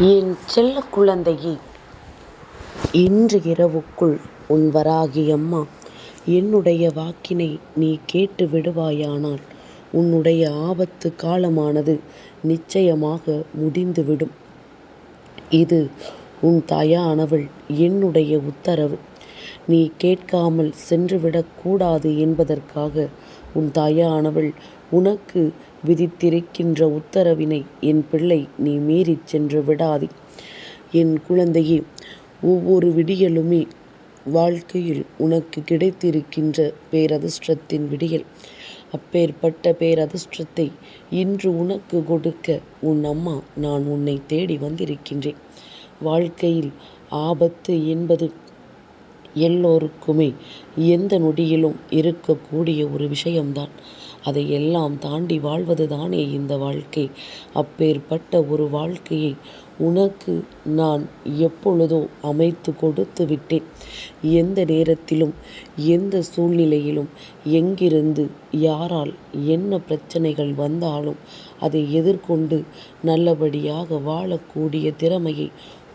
என் செல்ல குழந்தையே, இன்று இரவுக்குள் உன் வராகி அம்மா என்னுடைய வாக்கினை நீ கேட்டு விடுவாயானால் உன்னுடைய ஆபத்து காலமானது நிச்சயமாக முடிந்துவிடும். இது உன் தாயானவள் என்னுடைய உத்தரவு. நீ கேட்காமல் சென்றுவிடக்கூடாது என்பதற்காக உன் தாயானவள் உனக்கு விதித்திருக்கின்ற உத்தரவினை என் பிள்ளை நீ மீறிச் சென்று விடாதே. என் குழந்தையே, ஒவ்வொரு விடியலுமே வாழ்க்கையில் உனக்கு கிடைத்திருக்கின்ற பேரதிர்ஷ்டத்தின் விடியல். அப்பேற்பட்ட பேரதிர்ஷ்டத்தை இன்று உனக்கு கொடுக்க உன் அம்மா நான் உன்னை தேடி வந்திருக்கின்றேன். வாழ்க்கையில் ஆபத்து என்பது எல்லோருக்குமே எந்த நொடியிலும் இருக்கக்கூடிய ஒரு விஷயம்தான். அதையெல்லாம் தாண்டி வாழ்வது தானே இந்த வாழ்க்கை. அப்பேற்பட்ட ஒரு வாழ்க்கையை உனக்கு நான் எப்பொழுதோ அமைத்து கொடுத்து விட்டேன். எந்த நேரத்திலும் எந்த சூழ்நிலையிலும் எங்கிருந்து யாரால் என்ன பிரச்சனைகள் வந்தாலும் அதை எதிர்கொண்டு நல்லபடியாக வாழக்கூடிய திறமையை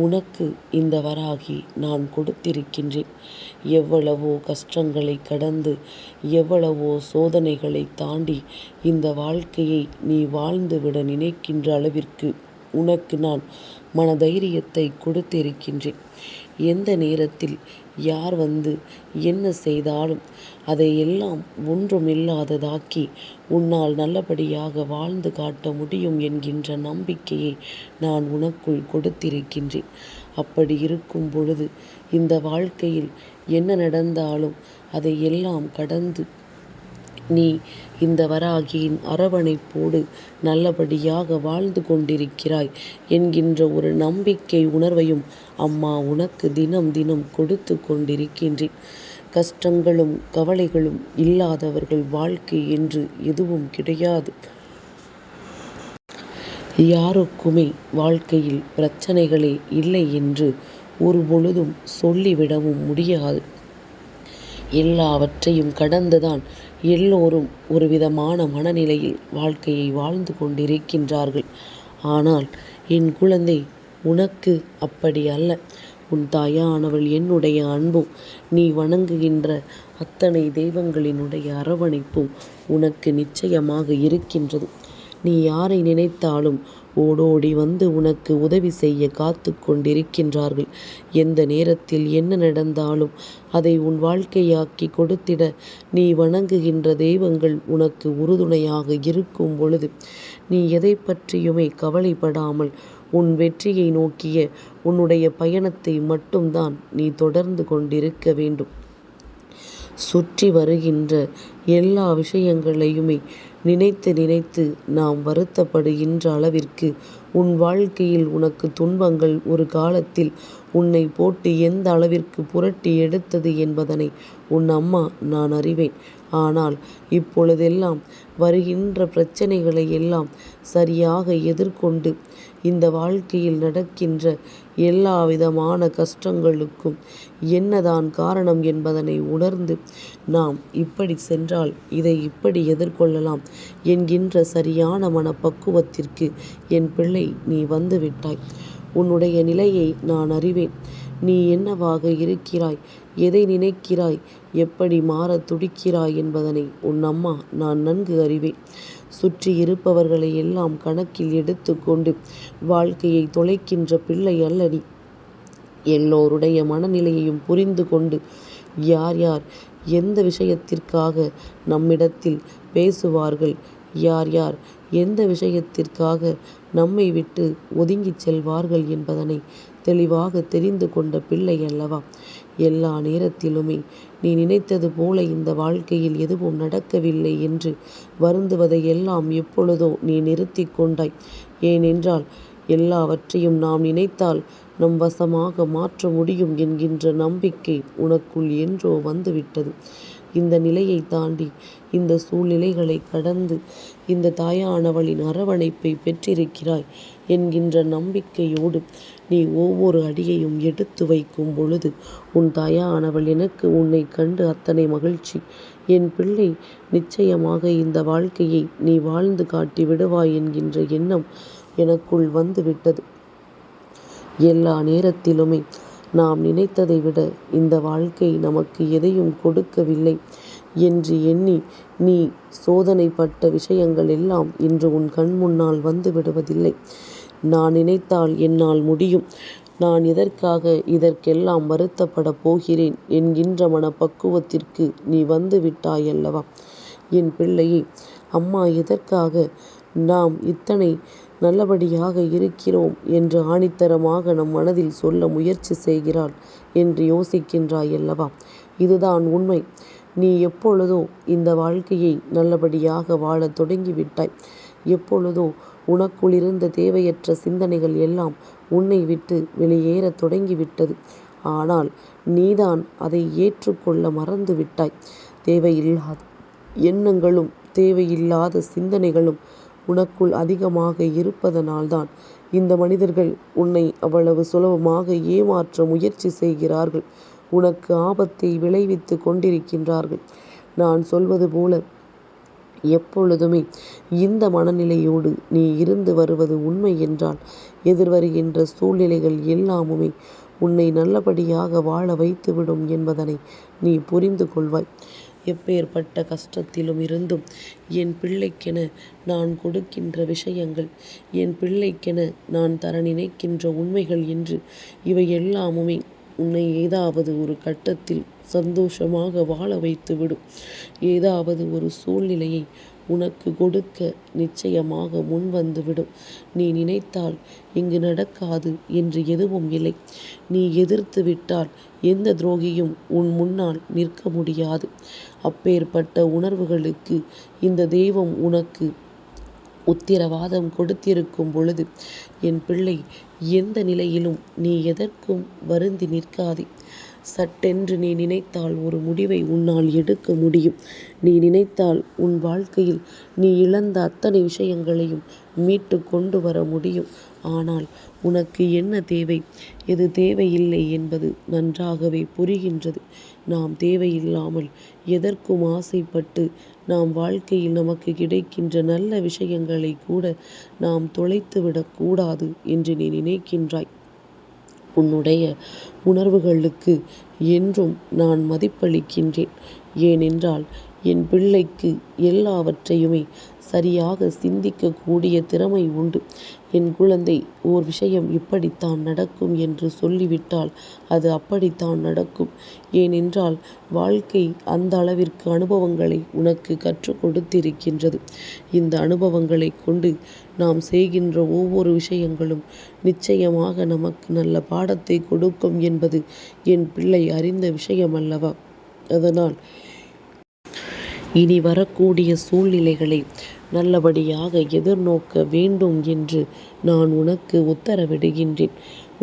உனக்கு இந்த வராகி நான் கொடுத்திருக்கின்றேன். எவ்வளவோ கஷ்டங்களை கடந்து எவ்வளவோ சோதனைகளை தாண்டி இந்த வாழ்க்கையை நீ வாழ்ந்துவிட நினைக்கின்ற அளவிற்கு உனக்கு நான் மனதைரியத்தை கொடுத்திருக்கின்றேன். எந்த நேரத்தில் யார் வந்து என்ன செய்தாலும் அதையெல்லாம் ஒன்றுமில்லாததாக்கி உன்னால் நல்லபடியாக வாழ்ந்து காட்ட முடியும் என்கின்ற நம்பிக்கையை நான் உனக்குள் கொடுத்திருக்கின்றேன். அப்படி இருக்கும் பொழுது இந்த வாழ்க்கையில் என்ன நடந்தாலும் அதையெல்லாம் கடந்து நீ இந்த வராகியின் அரவணைப்போடு நல்லபடியாக வாழ்ந்து கொண்டிருக்கிறாய் என்கின்ற ஒரு நம்பிக்கை உணர்வையும் அம்மா உனக்கு தினம் தினம் கொடுத்து கொண்டிருக்கின்றேன். கஷ்டங்களும் கவலைகளும் இல்லாதவர்கள் வாழ்க்கை என்று எதுவும் கிடையாது. யாருக்குமே வாழ்க்கையில் பிரச்சனைகளே இல்லை என்று ஒரு பொழுதும் சொல்லிவிடவும் முடியாது. எல்லாவற்றையும் கடந்துதான் எல்லோரும் ஒரு விதமான மனநிலையில் வாழ்க்கையை வாழ்ந்து கொண்டிருக்கின்றார்கள். ஆனால் என் குழந்தை, உனக்கு அப்படி அல்ல. உன் தாயானவள் என்னுடைய அன்பும் நீ வணங்குகின்ற அத்தனை தெய்வங்களினுடைய அரவணைப்பும் உனக்கு நிச்சயமாக இருக்கின்றது. நீ யாரை நினைத்தாலும் ஓடோடி வந்து உனக்கு உதவி செய்ய காத்து கொண்டிருக்கின்றார்கள். எந்த நேரத்தில் என்ன நடந்தாலும் அதை உன் வாழ்க்கையாக்கி கொடுத்திட நீ வணங்குகின்ற தெய்வங்கள் உனக்கு உறுதுணையாக இருக்கும் பொழுது நீ எதை பற்றியுமே கவலைப்படாமல் உன் வெற்றியை நோக்கிய உன்னுடைய பயணத்தை மட்டும்தான் நீ தொடர்ந்து கொண்டிருக்க வேண்டும். சுற்றி வருகின்ற எல்லா விஷயங்களையுமே நினைத்து நினைத்து நாம் வருத்தப்படுகின்ற அளவிற்கு உன் வாழ்க்கையில் உனக்கு துன்பங்கள் ஒரு காலத்தில் உன்னை போட்டு எந்த அளவிற்கு புரட்டி எடுத்தது என்பதனை உன் அம்மா நான் அறிவேன். ஆனால் இப்பொழுதெல்லாம் வருகின்ற பிரச்சனைகளை எல்லாம் சரியாக எதிர்கொண்டு இந்த வாழ்க்கையில் நடக்கின்ற எல்லா விதமான கஷ்டங்களுக்கும் என்னதான் காரணம் என்பதனை உணர்ந்து நாம் இப்படி சென்றால் இதை இப்படி எதிர்கொள்ளலாம் என்கின்ற சரியான மனப்பக்குவத்திற்கு என் பிள்ளை நீ வந்துவிட்டாய். உன்னுடைய நிலையை நான் அறிவேன். நீ என்னவாக இருக்கிறாய், எதை நினைக்கிறாய், எப்படி மாற துடிக்கிறாய் என்பதனை உன் அம்மா நான் நன்கு அறிவேன். சுற்றி இருப்பவர்களை எல்லாம் கணக்கில் எடுத்துக்கொண்டு வாழ்க்கையை தொலைக்கின்ற பிள்ளை அல்ல நீ. எல்லோருடைய மனநிலையையும் புரிந்து கொண்டு யார் யார் எந்த விஷயத்திற்காக நம்மிடத்தில் பேசுவார்கள், யார் யார் எந்த விஷயத்திற்காக நம்மை விட்டு ஒதுங்கிச் செல்வார்கள் என்பதனை தெளிவாக தெரிந்து கொண்ட பிள்ளை அல்லவா. எல்லா நேரத்திலுமே நீ நினைத்தது போல இந்த வாழ்க்கையில் எதுவும் நடக்கவில்லை என்று வருந்துவதை எல்லாம் எப்பொழுதோ நீ நிறுத்தி கொண்டாய். ஏனென்றால் எல்லாவற்றையும் நாம் நினைத்தால் நம் வசமாக மாற்ற முடியும் என்கின்ற நம்பிக்கை உனக்குள் என்றோ வந்துவிட்டது. இந்த நிலையை தாண்டி இந்த சூழ்நிலைகளை கடந்து இந்த தாயானவளின் அரவணைப்பை பெற்றிருக்கிறாய் என்கின்ற நம்பிக்கையோடு நீ ஒவ்வொரு அடியையும் எடுத்து வைக்கும் பொழுது உன் தாயானவள் எனக்கு உன்னை கண்டு அத்தனை மகிழ்ச்சி. என் பிள்ளை, நிச்சயமாக இந்த வாழ்க்கையை நீ வாழ்ந்து காட்டி விடுவாய் என்கின்ற எண்ணம் எனக்குள் வந்து விட்டது. எல்லா நேரத்திலுமே நாம் நினைத்ததை விட இந்த வாழ்க்கை நமக்கு எதையும் கொடுக்கவில்லை என்று எண்ணி நீ சோதனைப்பட்ட விஷயங்கள் எல்லாம் இன்று உன் கண் முன்னால் வந்து விடுவதில்லை. நான் நினைத்தால் என்னால் முடியும், நான் எதற்காக இதற்கெல்லாம் வருத்தப்படப் போகிறேன் என்கின்ற மனப்பக்குவத்திற்கு நீ வந்து விட்டாயல்லவா? என் பிள்ளையே, அம்மா எதற்காக நாம் இத்தனை நல்லபடியாக இருக்கிறோம் என்று ஆணித்தரமாக நம் மனதில் சொல்ல முயற்சி செய்கிறாள் என்று யோசிக்கின்றாயல்லவா? இதுதான் உண்மை. நீ எப்பொழுதோ இந்த வாழ்க்கையை நல்லபடியாக வாழத் தொடங்கிவிட்டாய். எப்பொழுதோ உனக்குள்ளிருந்த தேவையற்ற சிந்தனைகள் எல்லாம் உன்னை விட்டு வெளியேறத் தொடங்கிவிட்டது. ஆனால் நீதான் அதை ஏற்றுக்கொள்ள மறந்து விட்டாய். தேவையில்லாத எண்ணங்களும் தேவையில்லாத சிந்தனைகளும் உனக்குள் அதிகமாக இருப்பதனால்தான் இந்த மனிதர்கள் உன்னை அவ்வளவு சுலபமாக ஏமாற்ற முயற்சி செய்கிறார்கள். உனக்கு ஆபத்தை விளைவித்து கொண்டிருக்கின்றார்கள். நான் சொல்வது போல எப்பொழுதுமே இந்த மனநிலையோடு நீ இருந்து வருவது உண்மை என்றால் எதிர்வருகின்ற சூழ்நிலைகள் எல்லாமுமே உன்னை நல்லபடியாக வாழ வைத்துவிடும் என்பதனை நீ புரிந்து கொள்வாய். எப்பேற்பட்ட கஷ்டத்திலும் இருந்தும் என் பிள்ளைக்கென நான் கொடுக்கின்ற விஷயங்கள், என் பிள்ளைக்கென நான் தர நினைக்கின்ற உண்மைகள் என்று இவை எல்லாமுமே உன்னை ஏதாவது ஒரு கட்டத்தில் சந்தோஷமாக வாழ வைத்துவிடும். ஏதாவது ஒரு சூழ்நிலையை உனக்கு கொடுக்க நிச்சயமாக முன்வந்துவிடும். நீ நினைத்தால் இங்கு நடக்காது என்று எதுவும் இல்லை. நீ எதிர்த்து விட்டால் எந்த துரோகியும் உன் முன்னால் நிற்க முடியாது. அப்பேற்பட்ட உணர்வுகளுக்கு இந்த தெய்வம் உனக்கு உத்திரவாதம் கொடுத்திருக்கும் பொழுது என் பிள்ளை, எந்த நிலையிலும் நீ எதற்கும் வருந்தி நிற்காதே. சட்டென்று நீ நினைத்தால் ஒரு முடிவை உன்னால் எடுக்க முடியும். நீ நினைத்தால் உன் வாழ்க்கையில் நீ இழந்த அத்தனை விஷயங்களையும் மீட்டு கொண்டு வர முடியும். ஆனால் உனக்கு என்ன தேவை, எது தேவையில்லை என்பது நன்றாகவே புரிகின்றது. நாம் தேவையில்லாமல் எதற்கும் ஆசைப்பட்டு நாம் வாழ்க்கையில் நமக்கு கிடைக்கின்ற நல்ல விஷயங்களை கூட நாம் தொலைத்துவிடக்கூடாது என்று நீ நினைக்கின்றாய். உன்னுடைய உணர்வுகளுக்கு என்றும் நான் மதிப்பளிக்கின்றேன். ஏனென்றால் என் பிள்ளைக்கு எல்லாவற்றையுமே சரியாக சிந்திக்கக்கூடிய திறமை உண்டு. என் குழந்தை ஓர் விஷயம் இப்படித்தான் நடக்கும் என்று சொல்லிவிட்டால் அது அப்படித்தான் நடக்கும். ஏனென்றால் வாழ்க்கை அந்த அளவிற்கு அனுபவங்களை உனக்கு கற்றுக் கொடுத்திருக்கின்றது. இந்த அனுபவங்களை கொண்டு நாம் செய்கின்ற ஒவ்வொரு விஷயங்களும் நிச்சயமாக நமக்கு நல்ல பாடத்தை கொடுக்கும் என்பது என் பிள்ளை அறிந்த விஷயமல்லவா? அதனால் இனி வரக்கூடிய சூழ்நிலைகளை நல்லபடியாக எதிர்நோக்க வேண்டும் என்று நான் உனக்கு உத்தரவிடுகின்றேன்.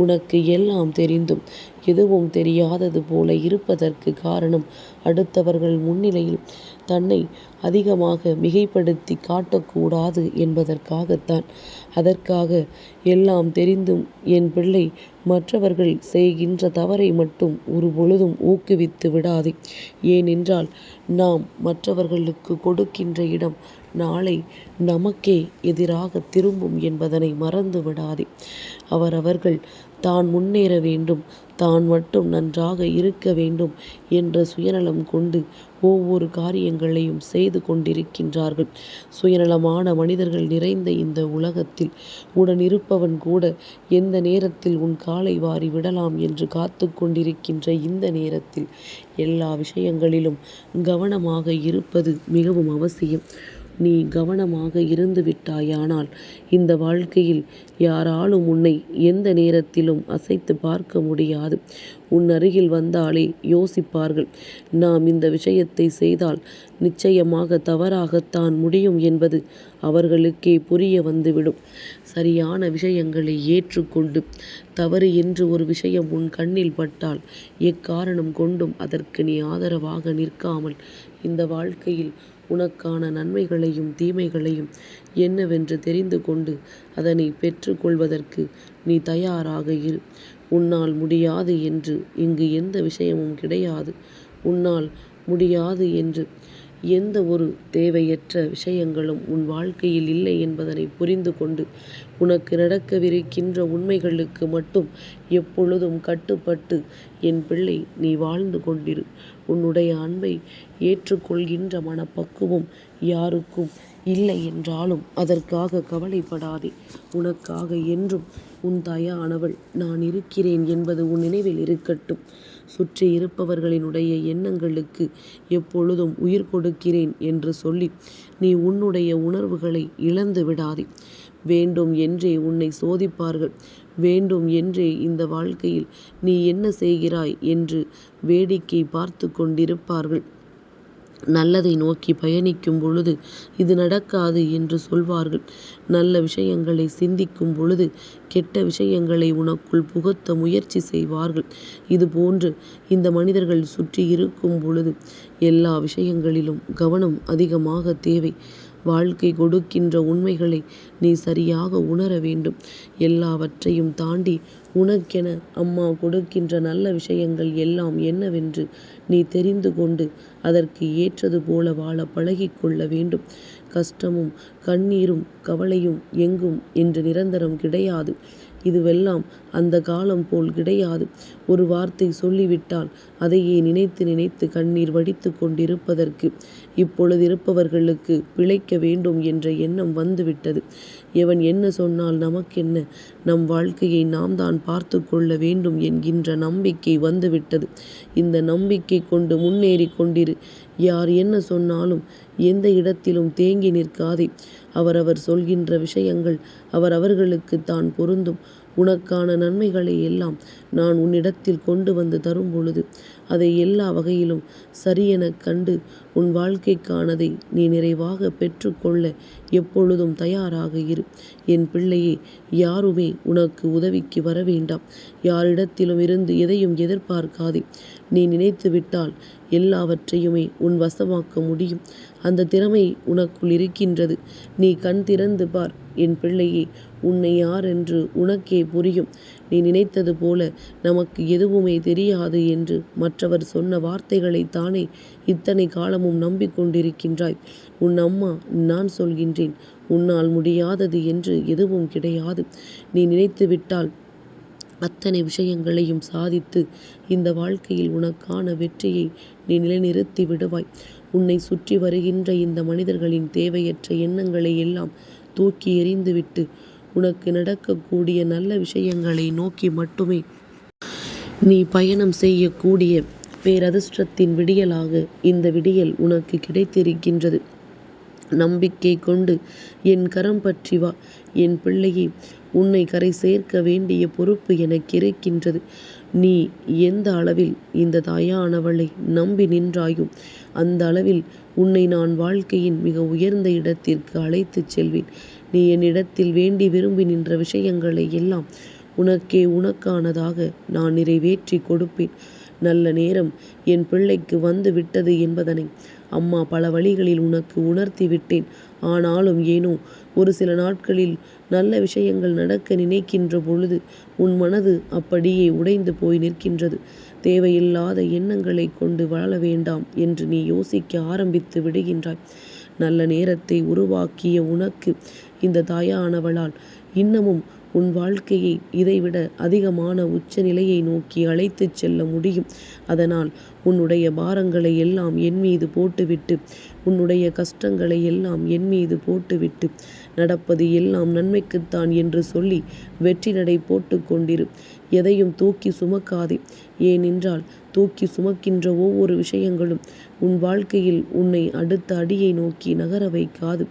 உனக்கு எல்லாம் தெரிந்தும் எதுவும் தெரியாதது போல இருப்பதற்கு காரணம் அடுத்தவர்கள் முன்னிலையில் தன்னை அதிகமாக மிகைப்படுத்தி காட்டக்கூடாது என்பதற்காகத்தான். அதற்காக எல்லாம் தெரிந்தும் என் பிள்ளை மற்றவர்கள் செய்கின்ற தவறை மட்டும் ஒரு பொழுதும் ஊக்குவித்து விடாதே. ஏனென்றால் நாம் மற்றவர்களுக்கு கொடுக்கின்ற இடம் நாளை நமக்கே எதிராக திரும்பும் என்பதனை மறந்து விடாதே. அவரவர்கள் தான் முன்னேற வேண்டும், தான் மட்டும் நன்றாக இருக்க வேண்டும் என்ற சுயநலம் கொண்டு ஒவ்வொரு காரியங்களையும் செய்து கொண்டிருக்கின்றார்கள். சுயநலமான மனிதர்கள் நிறைந்த இந்த உலகத்தில் உடனிருப்பவன் கூட எந்த நேரத்தில் உன் காலை வாரி விடலாம் என்று காத்து கொண்டிருக்கின்ற இந்த நேரத்தில் எல்லா விஷயங்களிலும் கவனமாக இருப்பது மிகவும் அவசியம். நீ கவனமாக இருந்து விட்டாயானால் இந்த வாழ்க்கையில் யாராலும் உன்னை எந்த நேரத்திலும் அசைத்து பார்க்க முடியாது. உன் அருகில் வந்தாலே யோசிப்பார்கள், நாம் இந்த விஷயத்தை செய்தால் நிச்சயமாக தவறாகத்தான் முடியும் என்பது அவர்களுக்கே புரிய வந்துவிடும். சரியான விஷயங்களை ஏற்றுக்கொண்டு தவறு என்று ஒரு விஷயம் உன் கண்ணில் பட்டால் எக்காரணம் கொண்டும் அதற்கு நீ ஆதரவாக நிற்காமல் இந்த வாழ்க்கையில் உனக்கான நன்மைகளையும் தீமைகளையும் என்னவென்று தெரிந்து கொண்டு அதனை பெற்றுக்கொள்வதற்கு நீ தயாராக இரு. உன்னால் முடியாது என்று இங்கு எந்த விஷயமும் கிடையாது. உன்னால் முடியாது என்று எந்த ஒரு தேவையற்ற விஷயங்களும் உன் வாழ்க்கையில் இல்லை என்பதனை புரிந்து கொண்டு உனக்கு நடக்கவிருக்கின்ற உண்மைகளுக்கு மட்டும் எப்பொழுதும் கட்டுப்பட்டு என் பிள்ளை நீ வாழ்ந்து கொண்டிரு. உன்னுடைய அன்பை ஏற்றுக்கொள்கின்ற மனப்பக்குவம் யாருக்கும் இல்லை என்றாலும் அதற்காக கவலைப்படாதே. உனக்காக என்றும் உன் தாயானவள் நான் இருக்கிறேன் என்பது உன் நினைவில் இருக்கட்டும். சுற்றி இருப்பவர்களினுடைய எண்ணங்களுக்கு எப்பொழுதும் உயிர் கொடுக்கிறேன் என்று சொல்லி நீ உன்னுடைய உணர்வுகளை இழந்து விடாதே. வேண்டும் என்றே உன்னை சோதிப்பார்கள். வேண்டும் என்றே இந்த வாழ்க்கையில் நீ என்ன செய்கிறாய் என்று வேடிக்கை பார்த்து கொண்டிருப்பார்கள். நல்லதை நோக்கி பயணிக்கும் பொழுது இது நடக்காது என்று சொல்வார்கள். நல்ல விஷயங்களை சிந்திக்கும் பொழுது கெட்ட விஷயங்களை உனக்குள் புகுத்த முயற்சி செய்வார்கள். இதுபோன்று இந்த மனிதர்கள் சுற்றி இருக்கும் பொழுது எல்லா விஷயங்களிலும் கவனம் அதிகமாக தேவை. வாழ்க்கை கொடுக்கின்ற உண்மைகளை நீ சரியாக உணர வேண்டும். எல்லாவற்றையும் தாண்டி உனக்கென அம்மா கொடுக்கின்ற நல்ல விஷயங்கள் எல்லாம் என்னவென்று நீ தெரிந்து கொண்டு அதற்கு ஏற்றது போல வாழ பழகிக்கொள்ள வேண்டும். கஷ்டமும் கண்ணீரும் கவலையும் எங்கும் இன்று நிரந்தரம் கிடையாது. இதுவெல்லாம் அந்த காலம் போல் கிடையாது. ஒரு வார்த்தை சொல்லிவிட்டால் அதையே நினைத்து நினைத்து கண்ணீர் வடித்து கொண்டிருப்பதற்கு இப்பொழுது இருப்பவர்களுக்கு பிழைக்க வேண்டும் என்ற எண்ணம் வந்துவிட்டது. எவன் என்ன சொன்னால் நமக்கென்ன, நம் வாழ்க்கையை நாம் தான் பார்த்து கொள்ள வேண்டும் என்கின்ற நம்பிக்கை வந்துவிட்டது. இந்த நம்பிக்கை கொண்டு முன்னேறி கொண்டிரு. யார் என்ன சொன்னாலும் எந்த இடத்திலும் தேங்கி நிற்காதே. அவரவர் சொல்கின்ற விஷயங்கள் அவர்களுக்கு தான் பொருந்தும். உனக்கான நன்மைகளை எல்லாம் நான் உன்னிடத்தில் கொண்டு வந்து தரும் பொழுது அதை எல்லா வகையிலும் சரியெனக் கண்டு உன் வாழ்க்கைக்கானதை நீ நிறைவாக பெற்றுக்கொள்ள எப்பொழுதும் தயாராக இரு. என் பிள்ளையே, யாருமே உனக்கு உதவிக்கு வர வேண்டாம். யாரிடத்திலும் இருந்து எதையும் எதிர்பார்க்காதே. நீ நினைத்து விட்டால் எல்லாவற்றையுமே உன் வசமாக்க முடியும். அந்த திறமை உனக்குள் இருக்கின்றது. நீ கண் திறந்து பார் என் பிள்ளையே. உன்னை யார் என்று உனக்கே புரியும். நீ நினைத்தது போல நமக்கு எதுவுமே தெரியாது என்று மற்றவர் சொன்ன வார்த்தைகளை தானே இத்தனை காலமும் நம்பிக்கொண்டிருக்கின்றாய். உன் அம்மா நான் சொல்கின்றேன், உன்னால் முடியாதது என்று எதுவும் கிடையாது. நீ நினைத்து விட்டால் அத்தனை விஷயங்களையும் சாதித்து இந்த வாழ்க்கையில் உனக்கான வெற்றியை நீ நிலைநிறுத்தி விடுவாய். உன்னை சுற்றி வருகின்ற இந்த மனிதர்களின் தேவையற்ற எண்ணங்களை எல்லாம் தூக்கி எறிந்துவிட்டு உனக்கு நடக்கக்கூடிய நல்ல விஷயங்களை நோக்கி மட்டுமே நீ பயணம் செய்யக்கூடிய பேரதிர்ஷ்டத்தின் விடியலாக இந்த விடியல் உனக்கு கிடைத்திருக்கின்றது. நம்பிக்கை கொண்டு என் கரம் பற்றி வா. என் பிள்ளையே, உன்னை கரை சேர்க்க வேண்டிய பொறுப்பு எனக்கு இருக்கின்றது. நீ எந்த அளவில் இந்த தாயானவளை நம்பி நின்றாயும் அந்த அளவில் உன்னை நான் வாழ்க்கையின் மிக உயர்ந்த இடத்திற்கு அழைத்துச் செல்வேன். நீ என்னிடத்தில் வேண்டி விரும்பி நின்ற விஷயங்களை எல்லாம் உனக்கே உனக்கானதாக நான் நிறைவேற்றி கொடுப்பேன். நல்ல நேரம் என் பிள்ளைக்கு வந்து விட்டது என்பதனை அம்மா பல வழிகளில் உனக்கு உணர்த்தி விட்டேன். ஆனாலும் ஏனோ ஒரு சில நாட்களில் நல்ல விஷயங்கள் நடக்க நினைக்கின்ற பொழுது உன் மனது அப்படியே உடைந்து போய் நிற்கின்றது. தேவையில்லாத எண்ணங்களை கொண்டு வாழ வேண்டாம் என்று நீ யோசிக்க ஆரம்பித்து விடுகின்றாய். நல்ல நேரத்தை உருவாக்கிய உனக்கு இந்த தாயானவளால் இன்னமும் உன் வாழ்க்கையை இதைவிட அதிகமான உச்ச நிலையை நோக்கி அழைத்துச் செல்ல முடியும். அதனால் உன்னுடைய பாரங்களை எல்லாம் என் மீது போட்டுவிட்டு, உன்னுடைய கஷ்டங்களை எல்லாம் என் மீது போட்டுவிட்டு, நடப்பது எல்லாம் நன்மைக்குத்தான் என்று சொல்லி வெற்றி நடை போட்டு கொண்டிரு. எதையும் தூக்கி சுமக்காதே. ஏனென்றால் தூக்கி சுமக்கின்ற ஒவ்வொரு விஷயங்களும் உன் வாழ்க்கையில் உன்னை அடுத்த அடியை நோக்கி நகர வைக்காது,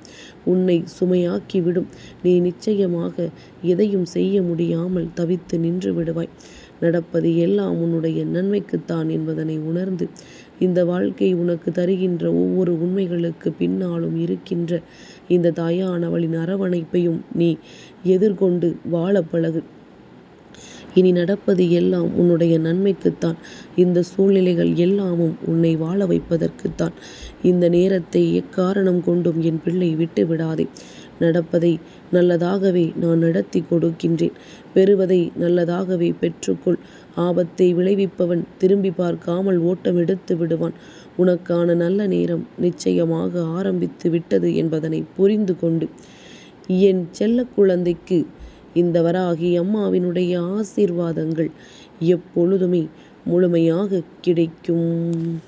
உன்னை சுமையாக்கிவிடும். நீ நிச்சயமாக எதையும் செய்ய முடியாமல் தவித்து நின்று விடுவாய். நடப்பது எல்லாம் உன்னுடைய நன்மைக்குத்தான் என்பதனை உணர்ந்து இந்த வாழ்க்கை உனக்கு தருகின்ற ஒவ்வொரு உண்மைகளுக்கு பின்னாலும் இருக்கின்ற இந்த தாயானவளின் அரவணைப்பையும் நீ எதிர்கொண்டு வாழ பழகு. இனி நடப்பது எல்லாம் உன்னுடைய நன்மைக்குத்தான். இந்த சூழ்நிலைகள் எல்லாமும் உன்னை வாழ வைப்பதற்குத்தான். இந்த நேரத்தை எக்காரணம் கொண்டும் என் பிள்ளை விட்டு விடாதே. நடப்பதை நல்லதாகவே நான் நடத்தி கொடுக்கின்றேன். பெறுவதை நல்லதாகவே பெற்றுக்கொள். ஆபத்தை விளைவிப்பவன் திரும்பி பார்க்காமல் ஓட்டம் எடுத்து விடுவான். உனக்கான நல்ல நேரம் நிச்சயமாக ஆரம்பித்து விட்டது என்பதனை புரிந்து கொண்டு என் செல்ல குழந்தைக்கு இந்த வராகி அம்மாவினுடைய ஆசீர்வாதங்கள் எப்பொழுதுமே முழுமையாக கிடைக்கும்.